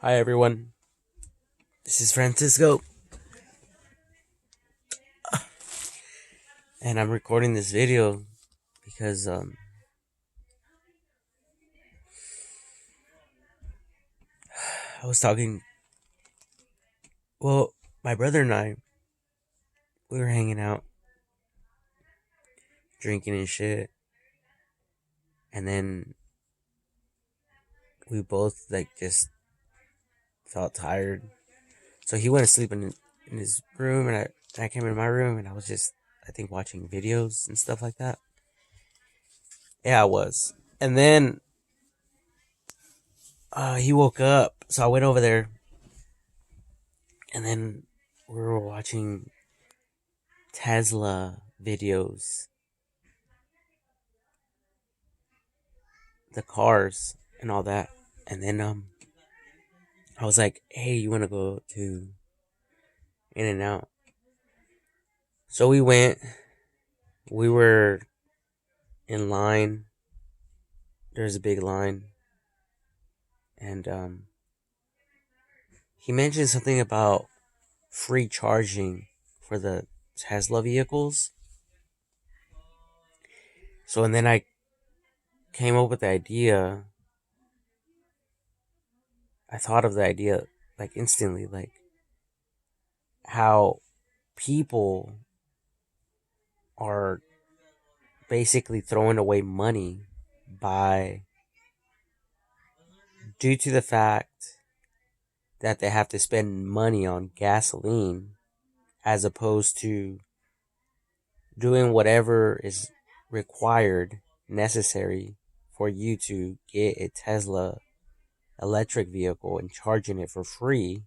Hi everyone, this is Francisco, and I'm recording this video because I was talking. Well, my brother and I, we were hanging out, drinking and shit, and then we both just felt tired. So he went to sleep in his room, and I came in my room, and I was just I think watching videos and stuff like that. Yeah, I was, and then he woke up, so I went over there, and then we were watching Tesla videos, the cars and all that. And then I was like, "Hey, you want to go to In and Out?" So we went. We were in line. There's a big line, and he mentioned something about free charging for the Tesla vehicles. So and then I came up with the idea. I thought of the idea like instantly, like how people are basically throwing away money by due to the fact that they have to spend money on gasoline as opposed to doing whatever is required, necessary for you to get a Tesla electric vehicle and charging it for free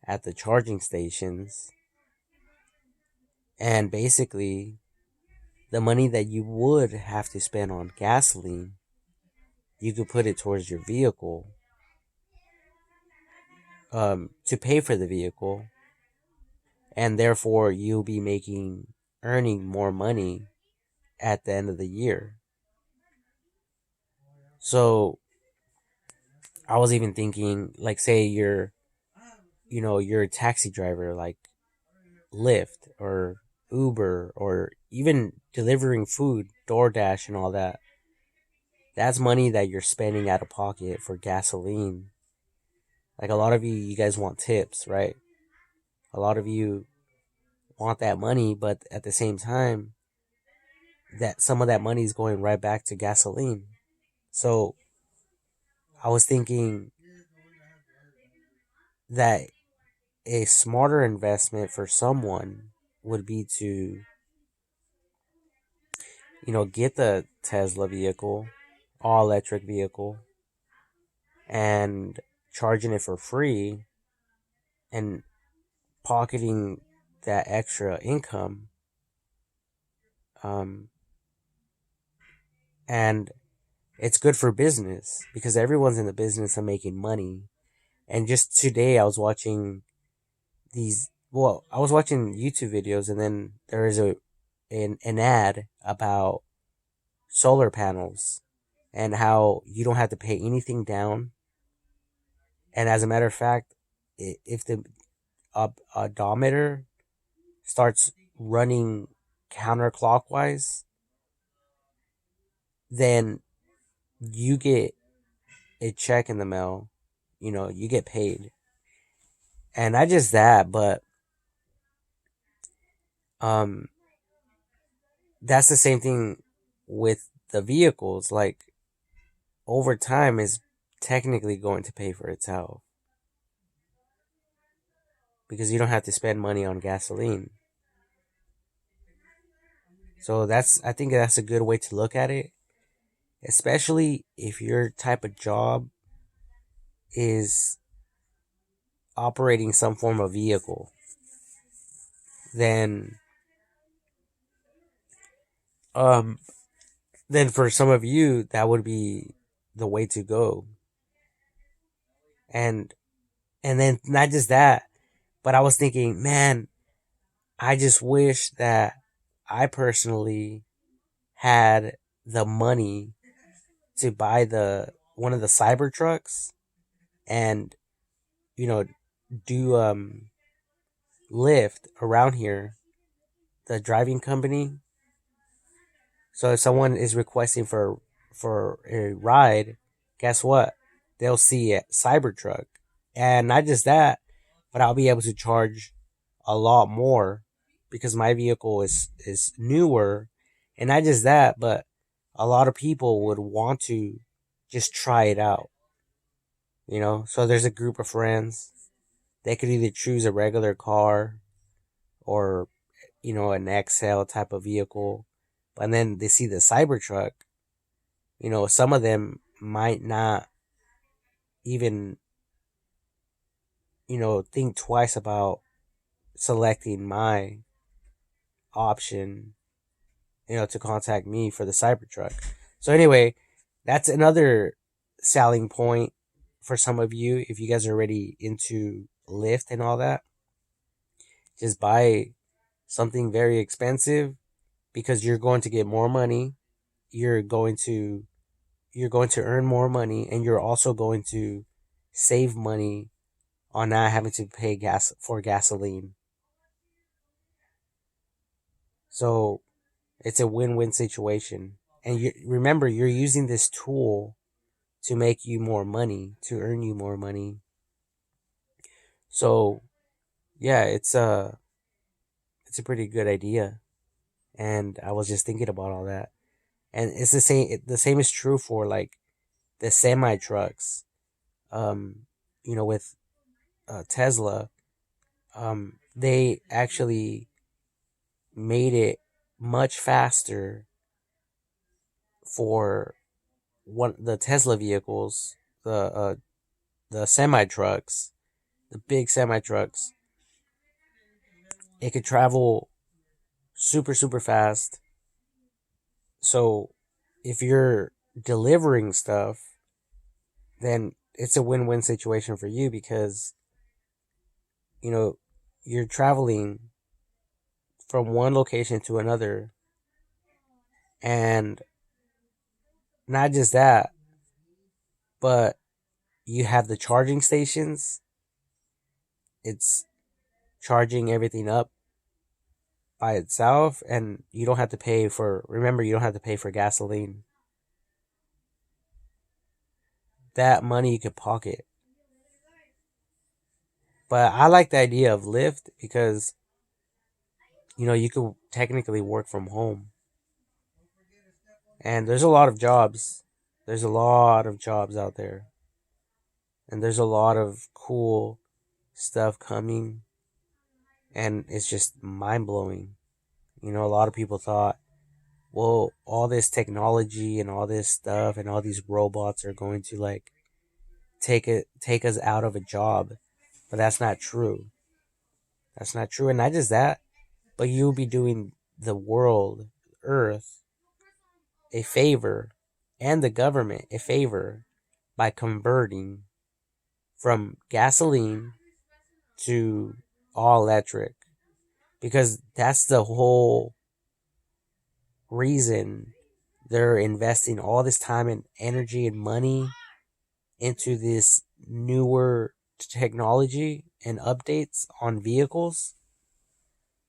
at the charging stations. And basically, the money that you would have to spend on gasoline, you could put it towards your vehicle to pay for the vehicle, and therefore you'll be earning more money at the end of the year. So I was even thinking, like, say you're a taxi driver, like Lyft or Uber, or even delivering food, DoorDash, and all that. That's money that you're spending out of pocket for gasoline. Like a lot of you guys want tips, right? A lot of you want that money, but at the same time, that some of that money is going right back to gasoline. So I was thinking that a smarter investment for someone would be to, get the Tesla vehicle, all electric vehicle, and charging it for free and pocketing that extra income. Um, and it's good for business because everyone's in the business of making money. And just today, I was watching I was watching YouTube videos, and then there is an ad about solar panels and how you don't have to pay anything down. And as a matter of fact, if the odometer starts running counterclockwise, then you get a check in the mail. You get paid. And not just that, but um, that's the same thing with the vehicles. Like over time is technically going to pay for itself because you don't have to spend money on gasoline. So I think that's a good way to look at it, especially if your type of job is operating some form of vehicle. Then, um, then for some of you, that would be the way to go. And then not just that, but I was thinking, man, I just wish that I personally had the money to buy the one of the CyberTrucks, and do Lyft around here, the driving company. So if someone is requesting for a ride, guess what? They'll see a CyberTruck, and not just that, but I'll be able to charge a lot more because my vehicle is newer, and not just that, but a lot of people would want to just try it out. So there's a group of friends. They could either choose a regular car or an XL type of vehicle, and then they see the Cybertruck. Some of them might not even think twice about selecting my option, to contact me for the Cybertruck. So anyway, that's another selling point for some of you if you guys are already into Lyft and all that. Just buy something very expensive because you're going to get more money. You're going to earn more money, and you're also going to save money on not having to pay gas for gasoline. So it's a win-win situation. And remember, you're using this tool to make you more money, to earn you more money. So yeah, it's a pretty good idea. And I was just thinking about all that. And it's the same. The same is true for like the semi trucks. With Tesla, they actually made it much faster for the Tesla vehicles, the semi trucks, the big semi trucks. It could travel super super fast. So if you're delivering stuff, then it's a win-win situation for you because you know you're traveling from one location to another, and not just that, but you have the charging stations. It's charging everything up by itself, and you don't have to pay for, remember, you don't have to pay for gasoline. That money you could pocket. But I like the idea of Lyft because you could technically work from home, and there's a lot of jobs. There's a lot of jobs out there, and there's a lot of cool stuff coming, and it's just mind blowing. A lot of people thought, well, all this technology and all this stuff and all these robots are going to like take us out of a job, but that's not true. That's not true, and not just that, but you'll be doing the world, Earth, a favor, and the government a favor by converting from gasoline to all electric, because that's the whole reason they're investing all this time and energy and money into this newer technology and updates on vehicles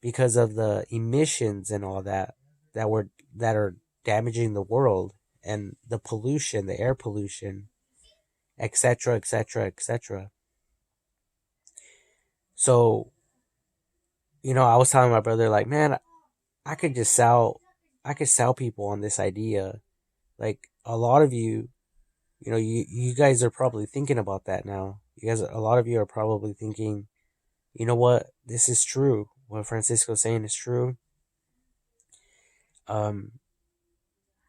because of the emissions and all that are damaging the world, and the pollution, the air pollution, etc., etc., etc. So, I was telling my brother, like, man, I could just I could sell people on this idea. Like, a lot of you, you guys are probably thinking about that now. A lot of you are probably thinking, you know what, this is true. What Francisco's saying is true. Um,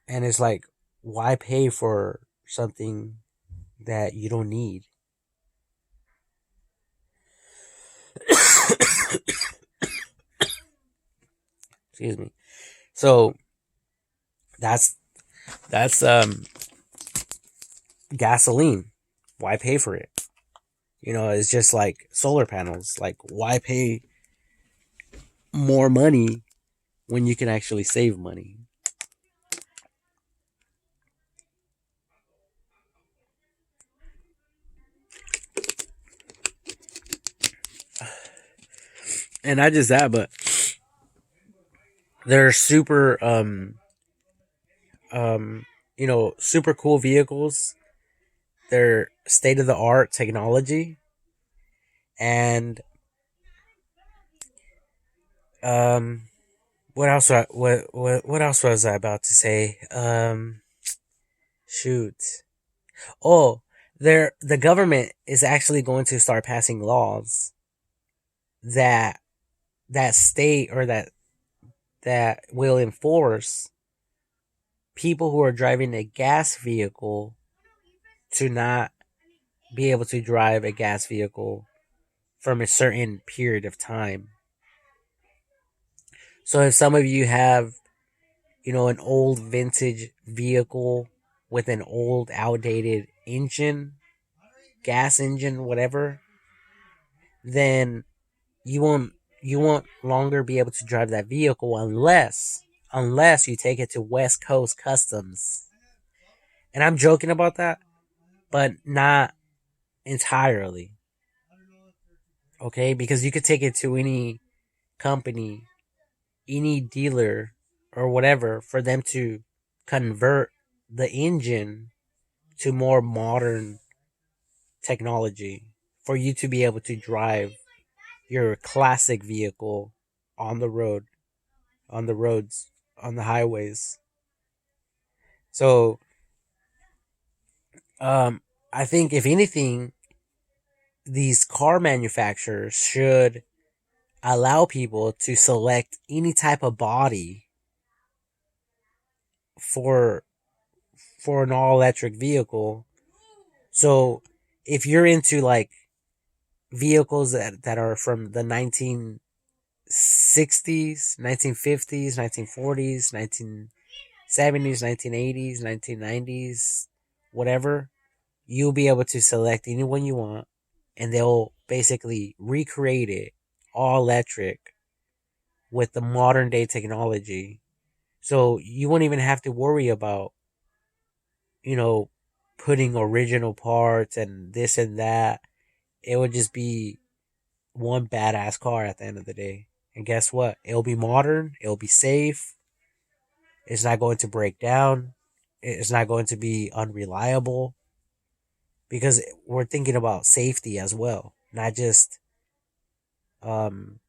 and it's like, why pay for something that you don't need? Excuse me. So that's gasoline. Why pay for it? It's just like solar panels. Like, why pay more money when you can actually save money? And not just that, but they're super super cool vehicles. They're state of the art technology, and um what else what else was I about to say? Shoot. Oh, the government is actually going to start passing laws that state, or that will enforce people who are driving a gas vehicle to not be able to drive a gas vehicle from a certain period of time. So if some of you have, an old vintage vehicle with an old outdated engine, gas engine, whatever, then you won't you won't longer be able to drive that vehicle unless you take it to West Coast Customs. And I'm joking about that, but not entirely. Okay? Because you could take it to any company, any dealer or whatever for them to convert the engine to more modern technology for you to be able to drive your classic vehicle on the road, on the roads, on the highways. So, I think if anything, these car manufacturers should allow people to select any type of body for an all electric vehicle. So if you're into like vehicles that are from the 1960s, 1950s, 1940s, 1970s, 1980s, 1990s, whatever, you'll be able to select anyone you want, and they'll basically recreate it all electric with the modern day technology. So you won't even have to worry about, you know, putting original parts and this and that. It would just be one badass car at the end of the day. And guess what? It'll be modern, it'll be safe, it's not going to break down, it's not going to be unreliable, because we're thinking about safety as well. Not just um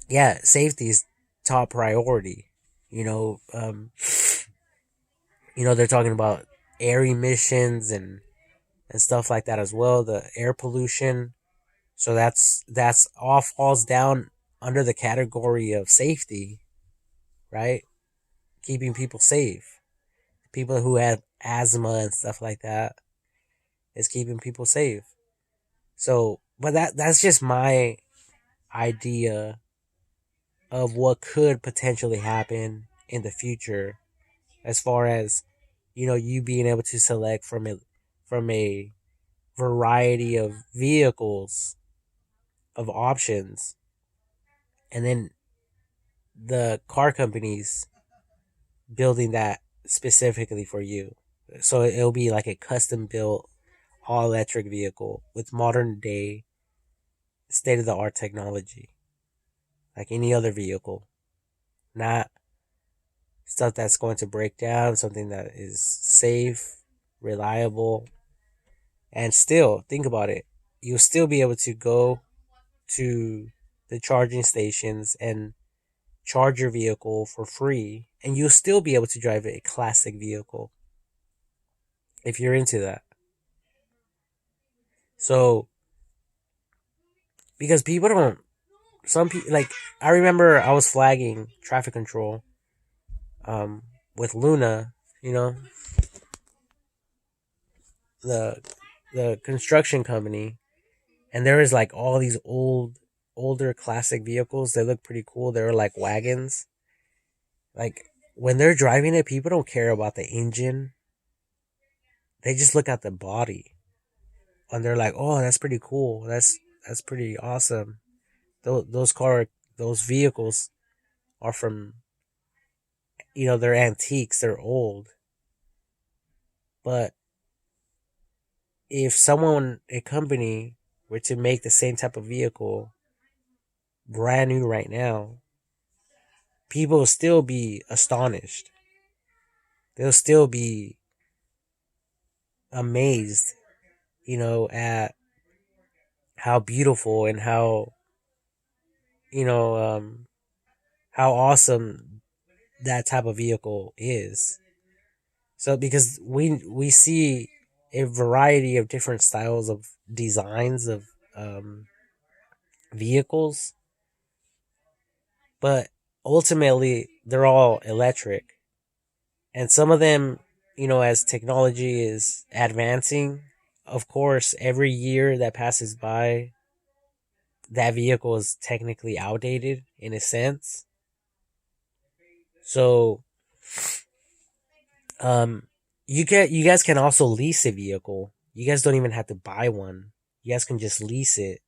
yeah, safety is top priority. You know, they're talking about air emissions and stuff like that as well, the air pollution. So that's all falls down under the category of safety, right? Keeping people safe. People who have asthma and stuff like that is keeping people safe. So, but that's just my idea of what could potentially happen in the future, as far as, you being able to select from a variety of vehicles, of options, and then the car companies building that specifically for you. So it'll be like a custom built all electric vehicle with modern day state of the art technology, like any other vehicle. Not stuff that's going to break down, something that is safe, reliable, and still, think about it. You'll still be able to go to the charging stations and charge your vehicle for free, and you'll still be able to drive a classic vehicle if you're into that. So, because people don't, some people, like, I remember I was flagging traffic control with Luna, you know, the construction company, and there was like all these older classic vehicles. They look pretty cool. They were like wagons. Like, when they're driving it, people don't care about the engine. They just look at the body, and they're like, "Oh, that's pretty cool. That's pretty awesome." Those vehicles are from, they're antiques. They're old. But if a company were to make the same type of vehicle brand new right now, people will still be astonished. They'll still be amazed, at how beautiful and you know, how awesome that type of vehicle is. So because we see a variety of different styles of designs of um, vehicles, but ultimately they're all electric. And some of them, as technology is advancing, of course, every year that passes by, that vehicle is technically outdated in a sense. So, um, you guys can also lease a vehicle. You guys don't even have to buy one. You guys can just lease it.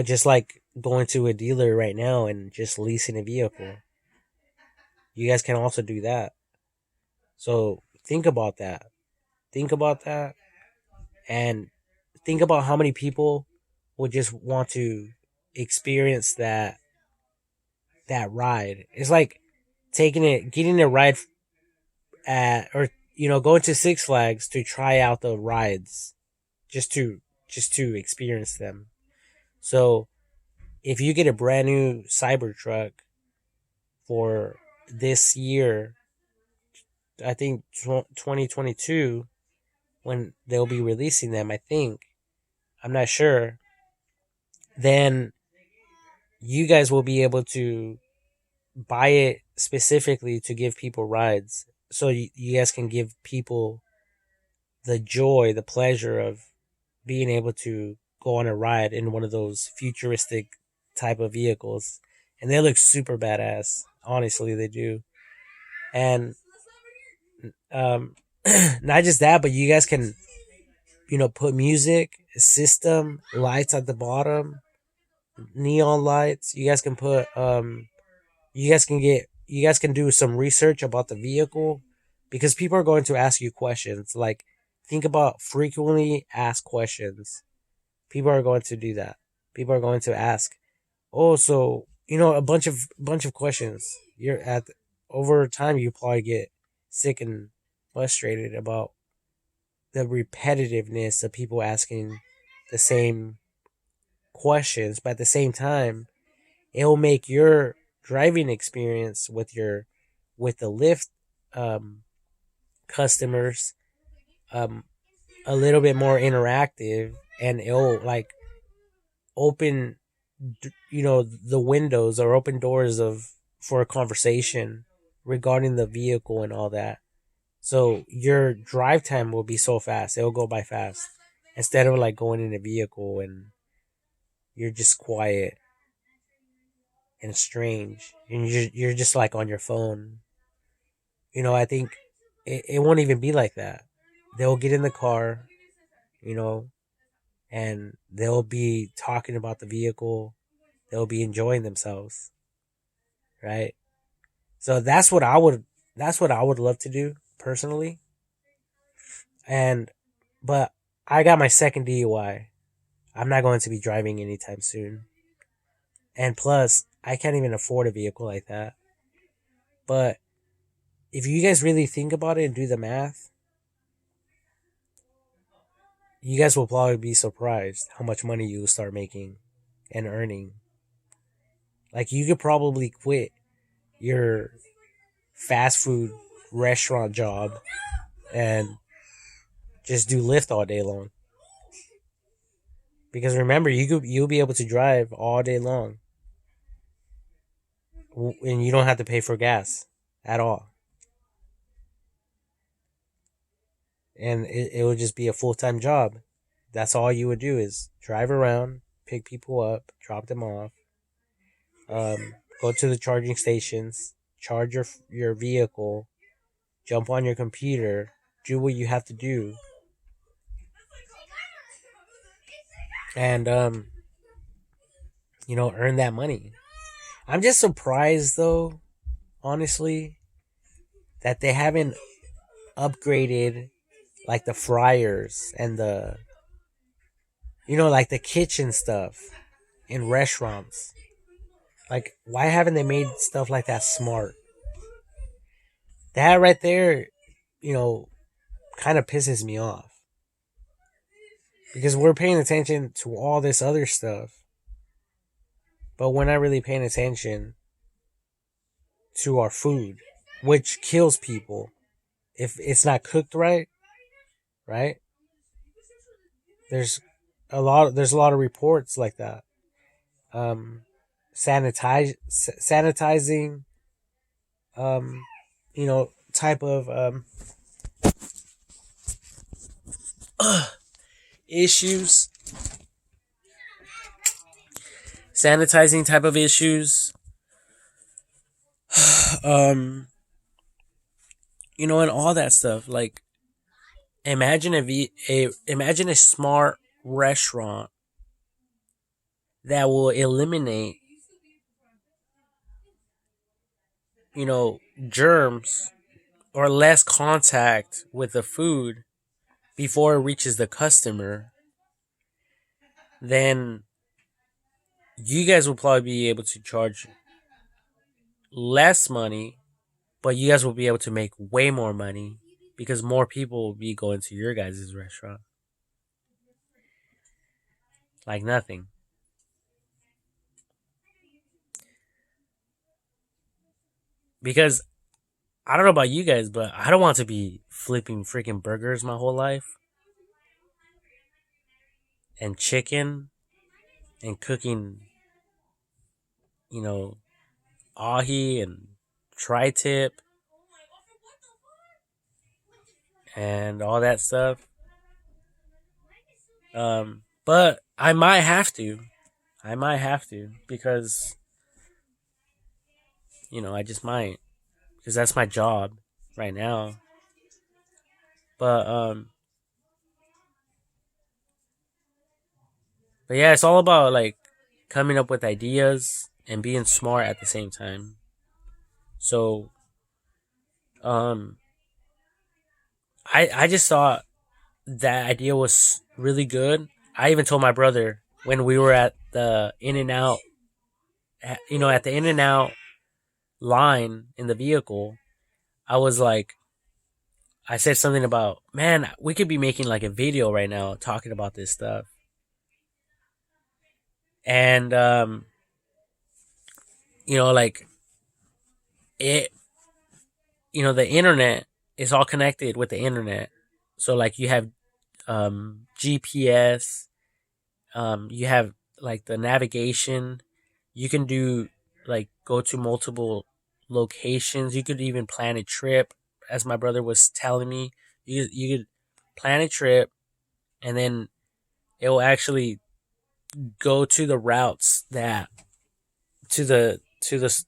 Just like going to a dealer right now and just leasing a vehicle. You guys can also do that. So think about that. Think about that, and think about how many people would just want to experience that ride. It's like getting a ride at, or going to Six Flags to try out the rides, just to experience them. So if you get a brand new Cybertruck for this year, I think 2022, when they'll be releasing them, I think, I'm not sure, then you guys will be able to buy it specifically to give people rides. So you guys can give people the joy, the pleasure of being able to go on a ride in one of those futuristic type of vehicles. And they look super badass. Honestly, they do. And um, not just that, but you guys can, put music, system, lights at the bottom, neon lights. You guys can do some research about the vehicle, because people are going to ask you questions. Like, think about frequently asked questions. People are going to do that. People are going to ask, oh, so, a bunch of questions. You're at Over time, you probably get sick and frustrated about the repetitiveness of people asking the same questions, but at the same time, it'll make your driving experience with the Lyft um, customers um, a little bit more interactive, and it'll like open the windows or open doors of for a conversation regarding the vehicle and all that. So your drive time will be so fast; it'll go by fast, instead of like going in a vehicle and you're just quiet and strange, and you're just like on your phone. I think it won't even be like that. They'll get in the car, you know, and they'll be talking about the vehicle. They'll be enjoying themselves, right? So that's what I would love to do personally. And but I got my second DUI. I'm not going to be driving anytime soon. And plus, I can't even afford a vehicle like that. But if you guys really think about it and do the math, you guys will probably be surprised how much money you will start making and earning. Like, you could probably quit your fast food restaurant job and just do Lyft all day long. Because remember, you'll be able to drive all day long, and you don't have to pay for gas at all. And it would just be a full time job. That's all you would do is drive around, pick people up, drop them off, go to the charging stations, charge your vehicle, jump on your computer, do what you have to do, and earn that money. I'm just surprised though, honestly, that they haven't upgraded like the fryers and the like the kitchen stuff in restaurants. Like, why haven't they made stuff like that smart? That right there, you know, kind of pisses me off because we're paying attention to all this other stuff, but we're not really paying attention to our food, which kills people if it's not cooked right. Right? There's there's a lot of reports like that. Um, sanitizing, um, type of issues, sanitizing type of issues. um, and all that stuff. Like, imagine imagine a smart restaurant that will eliminate, germs or less contact with the food before it reaches the customer. Then you guys will probably be able to charge less money, but you guys will be able to make way more money because more people will be going to your guys' restaurant. Like nothing. Because I don't know about you guys, but I don't want to be flipping freaking burgers my whole life and chicken and cooking, you know, ahi and tri-tip and all that stuff. But I might have to. I might have to because I just might because that's my job right now. But but yeah, it's all about like coming up with ideas and being smart at the same time. So um I just thought that idea was really good. I even told my brother when we were at the In and Out, at the In and Out line in the vehicle. I was like, I said something about, man, we could be making like a video right now talking about this stuff. And like it, the internet is all connected with the internet. So like you have GPS, you have like the navigation. You can do like go to multiple locations. You could even plan a trip, as my brother was telling me. You could plan a trip, and then it will actually go to the routes that to the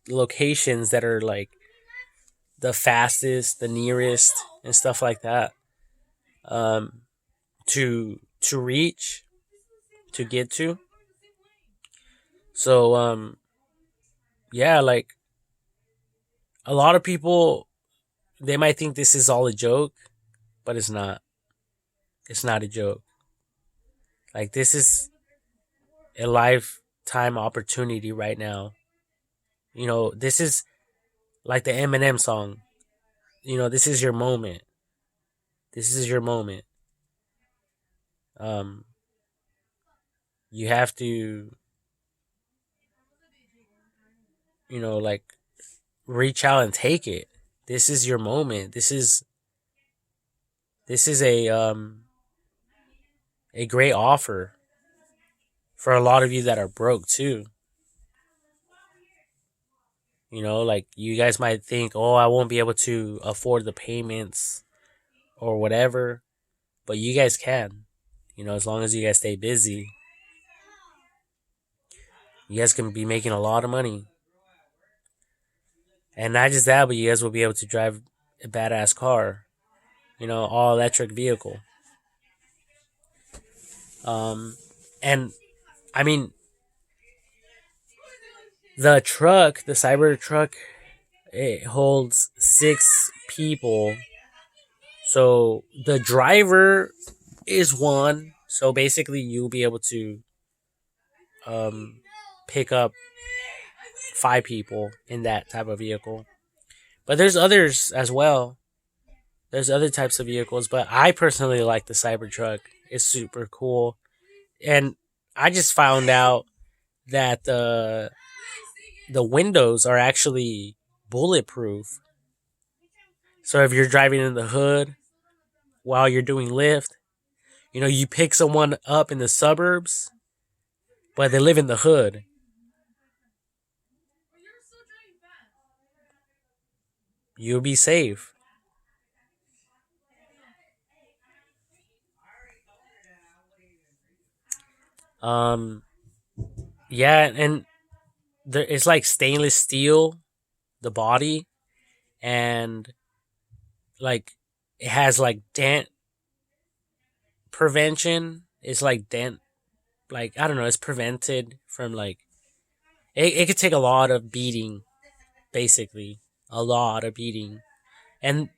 locations that are like the fastest, the nearest, and stuff like that. Um, to reach, to get to. So yeah, like a lot of people, they might think this is all a joke, but it's not. It's not a joke. Like, this is a lifetime opportunity right now. This is like the Eminem song. This is your moment. This is your moment. Um, you have to, like reach out and take it. This is your moment. This is a great offer for a lot of you that are broke too. Like you guys might think, oh, I won't be able to afford the payments or whatever, but you guys can. As long as you guys stay busy, you guys can be making a lot of money. And not just that, but you guys will be able to drive a badass car, all electric vehicle. And I mean, the truck, the CyberTruck, it holds 6 people. So the driver is one. So basically, you'll be able to pick up 5 people in that type of vehicle. But there's others as well. There's other types of vehicles, but I personally like the Cybertruck. It's super cool. And I just found out that the windows are actually bulletproof. So if you're driving in the hood while you're doing Lyft, you pick someone up in the suburbs, but they live in the hood. You'll be safe. Um, yeah, and it's like stainless steel, the body, and like it has like dent prevention. It's like dent, like I don't know. It's prevented from like it could take a lot of beating, basically a lot of beating, and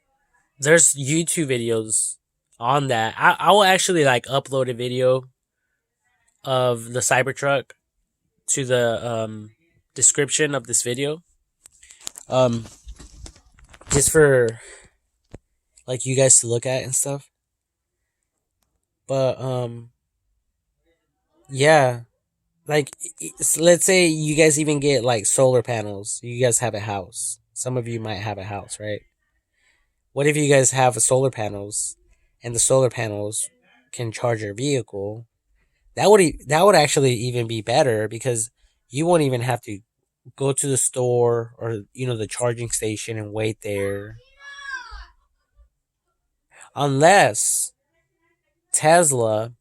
there's YouTube videos on that. I will actually like upload a video of the Cybertruck to the description of this video. Um, just for like you guys to look at and stuff. But yeah, like let's say you guys even get like solar panels. You guys have a house. Some of you might have a house, right? What if you guys have solar panels, and the solar panels can charge your vehicle? That would actually even be better because you won't even have to go to the store or the charging station and wait there, unless Tesla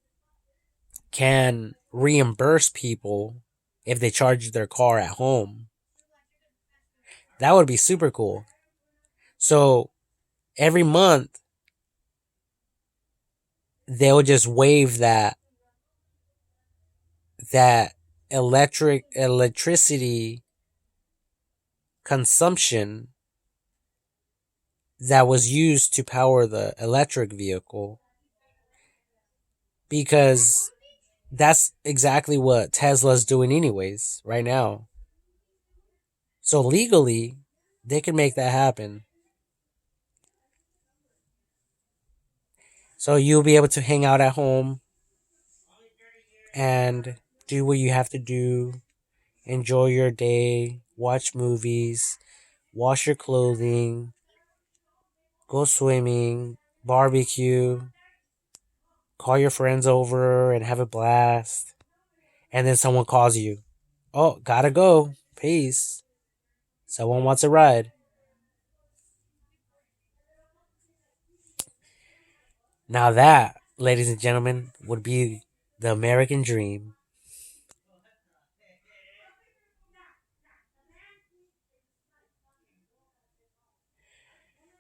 can reimburse people if they charge their car at home. That would be super cool. So every month they'll just waive that electricity consumption that was used to power the electric vehicle, because that's exactly what Tesla's doing anyways right now. So legally, they can make that happen. So you'll be able to hang out at home and do what you have to do, enjoy your day, watch movies, wash your clothing, go swimming, barbecue, call your friends over and have a blast. And then someone calls you. Oh, gotta go. Peace. Someone wants a ride. Now that, ladies and gentlemen, would be the American dream.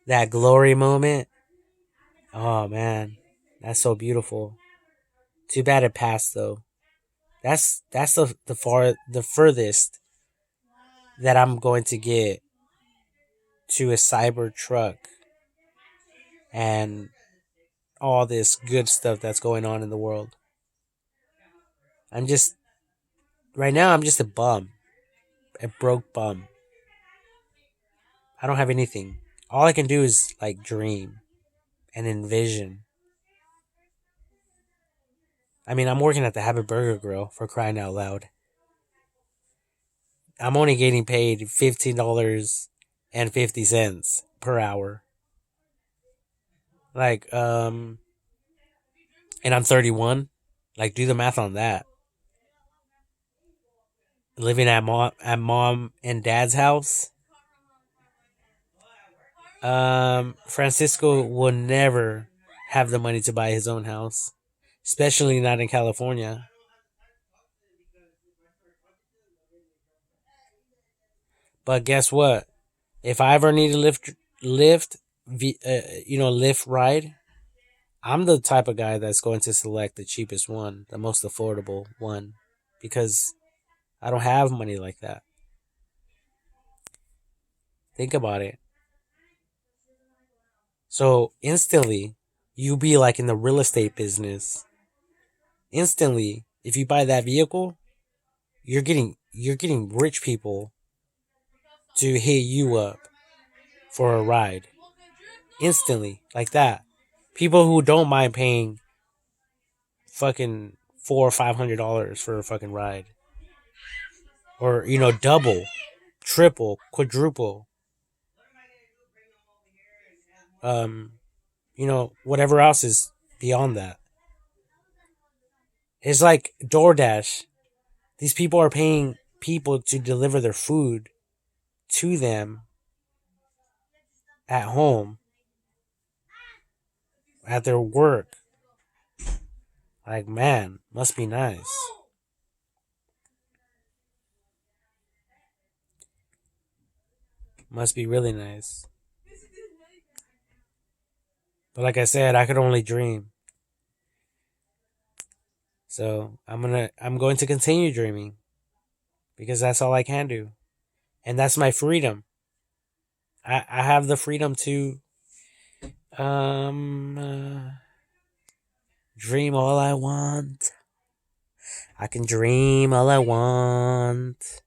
That glory moment. Oh man, that's so beautiful. Too bad it passed though. That's the furthest that I'm going to get to a cyber truck and all this good stuff that's going on in the world. I'm just right now. I'm just a bum, a broke bum. I don't have anything. All I can do is like dream and envision. I mean, I'm working at the Habit Burger Grill, for crying out loud. I'm only getting paid $15.50 per hour. Like, and I'm 31. Like, do the math on that. Living at mom and dad's house. Francisco will never have the money to buy his own house, especially not in California. But guess what? If I ever need a lift ride, I'm the type of guy that's going to select the cheapest one, the most affordable one, because I don't have money like that. Think about it. So instantly, you be like in the real estate business. Instantly, if you buy that vehicle, you're getting rich people to hit you up for a ride instantly, like that. People who don't mind paying fucking $400 or $500 for a fucking ride, or double, triple, quadruple, um, whatever else is beyond that. It's like DoorDash. These people are paying people to deliver their food to them at home, at their work. Like, man, must be nice. Must be really nice. But like I said, I could only dream. So I'm going to continue dreaming because that's all I can do. And that's my freedom. I have the freedom to dream all I want. I can dream all I want.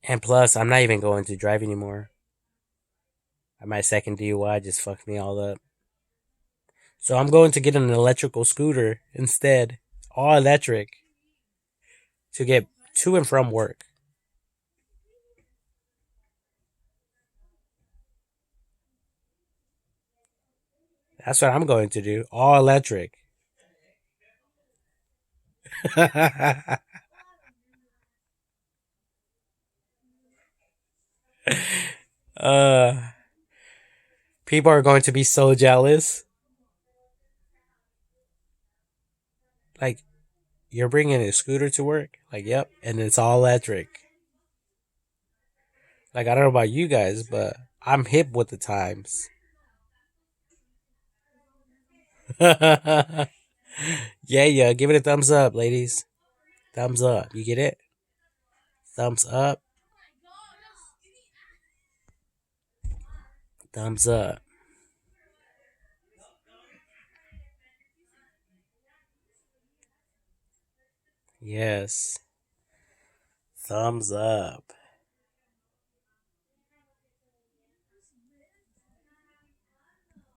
And plus, I'm not even going to drive anymore. My second DUI just fucked me all up. So I'm going to get an electrical scooter instead, all electric, to get to and from work. That's what I'm going to do, all electric. uh, People are going to be so jealous. Like, you're bringing a scooter to work? Like, yep, and it's all electric. Like, I don't know about you guys, but I'm hip with the times. Yeah, yeah, give it a thumbs up, ladies. Thumbs up. You get it? Thumbs up. Thumbs up. Yes. Thumbs up.